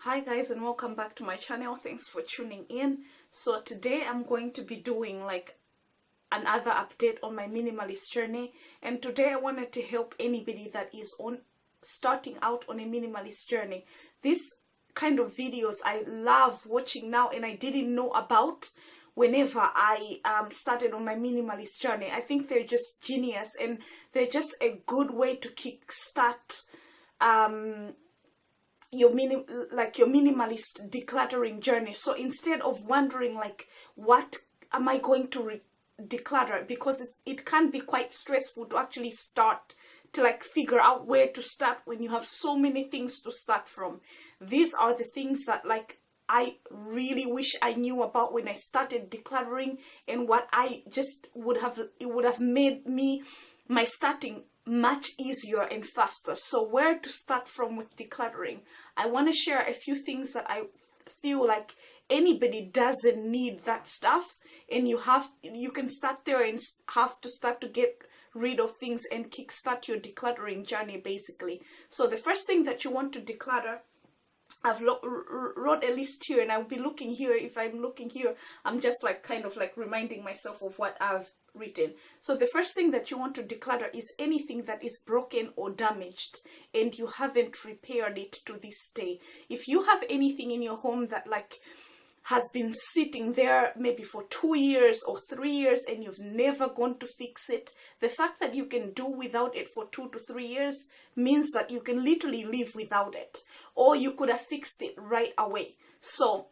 Hi guys, and welcome back to my channel. Thanks for tuning in. So today I'm going to be doing like another update on my minimalist journey, and today I wanted to help anybody that is starting out on a minimalist journey. This kind of videos I love watching now, and I didn't know about whenever I started on my minimalist journey. I think they're just genius, and they're just a good way to kickstart your minimalist decluttering journey. So instead of wondering like, what am I going to declutter, because it can be quite stressful to actually start to like figure out where to start when you have so many things to start from. These are the things that like I really wish I knew about when I started decluttering, and what I just would have made my starting much easier and faster. So where to start from with decluttering? I want to share a few things that I feel like anybody doesn't need that stuff, and you can start there and have to start to get rid of things and kickstart your decluttering journey basically. So the first thing that you want to declutter, I've wrote a list here, and I'll be looking here. If I'm looking here, I'm just like kind of like reminding myself of what I've written. So the first thing that you want to declutter is anything that is broken or damaged and you haven't repaired it to this day. If you have anything in your home that like has been sitting there maybe for 2 years or 3 years and you've never gone to fix it, the fact that you can do without it for 2 to 3 years means that you can literally live without it, or you could have fixed it right away. So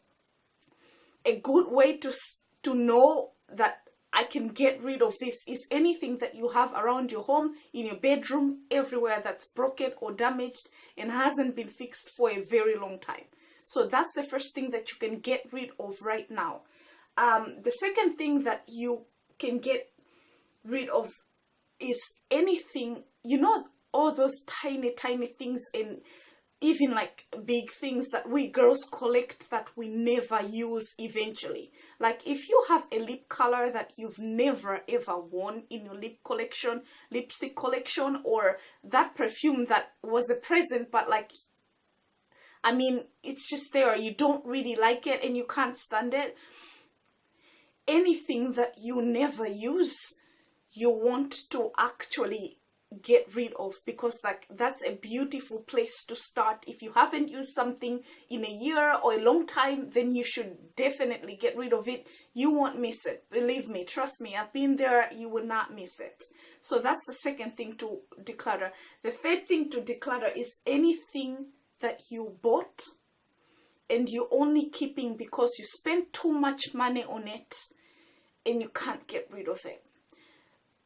a good way to know that I can get rid of this is anything that you have around your home, in your bedroom, everywhere that's broken or damaged and hasn't been fixed for a very long time. So that's the first thing that you can get rid of right now. The second thing that you can get rid of is anything, all those tiny things, and even like big things that we girls collect that we never use eventually. Like if you have a lip color that you've never ever worn in your lipstick collection, or that perfume that was a present but like, I mean, it's just there, you don't really like it and you can't stand it. Anything that you never use, you want to actually get rid of, because like that's a beautiful place to start. If you haven't used something in a year or a long time, then you should definitely get rid of it. You won't miss it. Believe me, trust me, I've been there. You will not miss it. So that's the second thing to declutter. The third thing to declutter is anything that you bought and you're only keeping because you spent too much money on it and you can't get rid of it.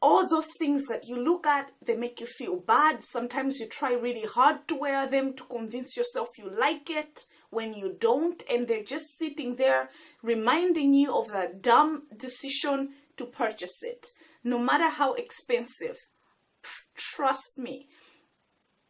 All those things that you look at, they make you feel bad. Sometimes you try really hard to wear them to convince yourself you like it when you don't, and they're just sitting there reminding you of that dumb decision to purchase it. No matter how expensive, trust me,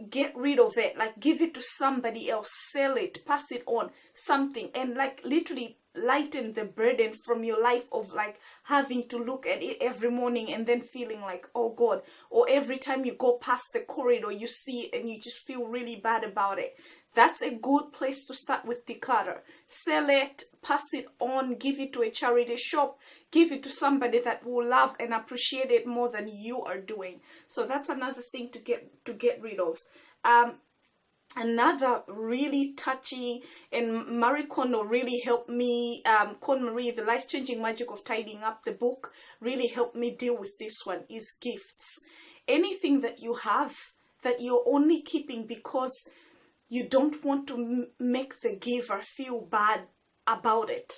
get rid of it. Like give it to somebody else, sell it, pass it on, something, and like literally lighten the burden from your life of like having to look at it every morning and then feeling like, oh God, or every time you go past the corridor you see it and you just feel really bad about it. That's a good place to start with declutter. Sell it, pass it on, give it to a charity shop, give it to somebody that will love and appreciate it more than you are doing. So that's another thing to get rid of. Another really touchy, and Marie Kondo really helped me, KonMari, The Life-Changing Magic of Tidying Up, the book, really helped me deal with this one, is gifts. Anything that you have that you're only keeping because you don't want to make the giver feel bad about it,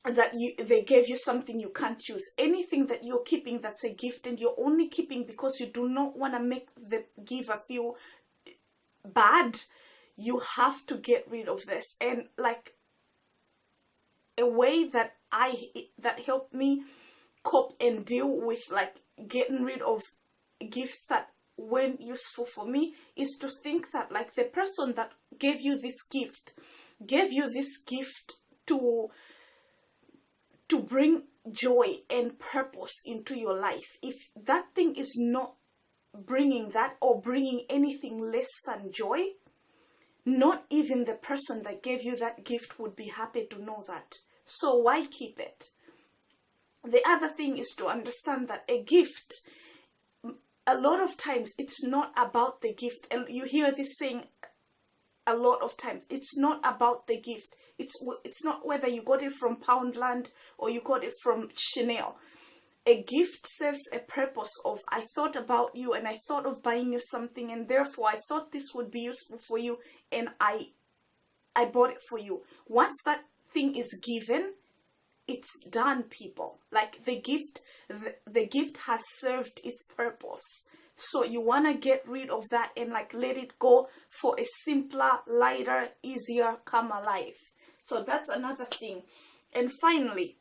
that they gave you something you can't use. Anything that you're keeping that's a gift and you're only keeping because you do not want to make the giver feel bad, you have to get rid of this. And like a way that helped me cope and deal with like getting rid of gifts that weren't useful for me is to think that like the person that gave you this gift to bring joy and purpose into your life. If that thing is not bringing that, or bringing anything less than joy, not even the person that gave you that gift would be happy to know that. So why keep it? The other thing is to understand that a gift, a lot of times, it's not about the gift. And you hear this saying a lot of times. It's not about the gift. It's not whether you got it from Poundland or you got it from Chanel. A gift serves a purpose of, I thought about you and I thought of buying you something, and therefore I thought this would be useful for you, and I bought it for you. Once that thing is given, it's done, people. Like the gift has served its purpose. So you want to get rid of that and like let it go for a simpler, lighter, easier, calmer life. So that's another thing. And finally,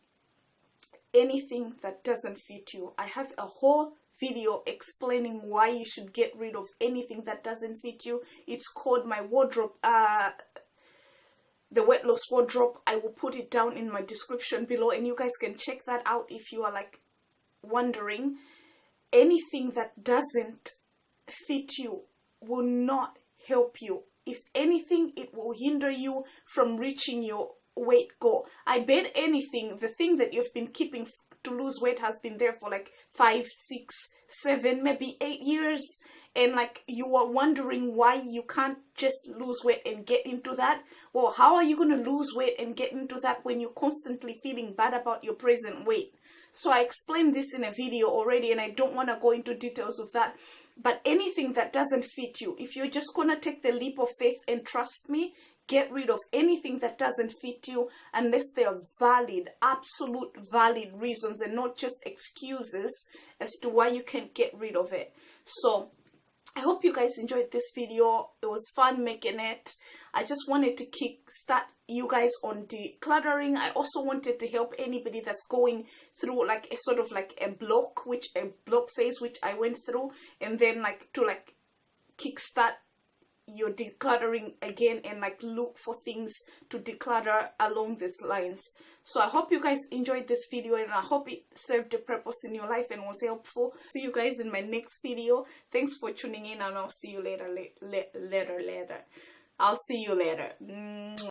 anything that doesn't fit you. I have a whole video explaining why you should get rid of anything that doesn't fit you. It's called my wardrobe, the weight loss wardrobe. I will put it down in my description below, and you guys can check that out if you are like wondering. Anything that doesn't fit you will not help you. If anything, it will hinder you from reaching your weight goal. I bet anything, the thing that you've been keeping to lose weight has been there for like 5, 6, 7, maybe 8 years, and like you are wondering why you can't just lose weight and get into that. Well, how are you going to lose weight and get into that when you're constantly feeling bad about your present weight? So I explained this in a video already, and I don't want to go into details of that. But anything that doesn't fit you, if you're just going to take the leap of faith and trust me, get rid of anything that doesn't fit you, unless they are valid, absolute valid reasons, and not just excuses as to why you can't get rid of it. So I hope you guys enjoyed this video. It was fun making it. I just wanted to kickstart you guys on decluttering. I also wanted to help anybody that's going through like a sort of like a block phase, which I went through, and then like to like kickstart your decluttering again and like look for things to declutter along these lines. So I hope you guys enjoyed this video, and I hope it served a purpose in your life and was helpful. See you guys in my next video. Thanks for tuning in, and I'll see you later. I'll see you later.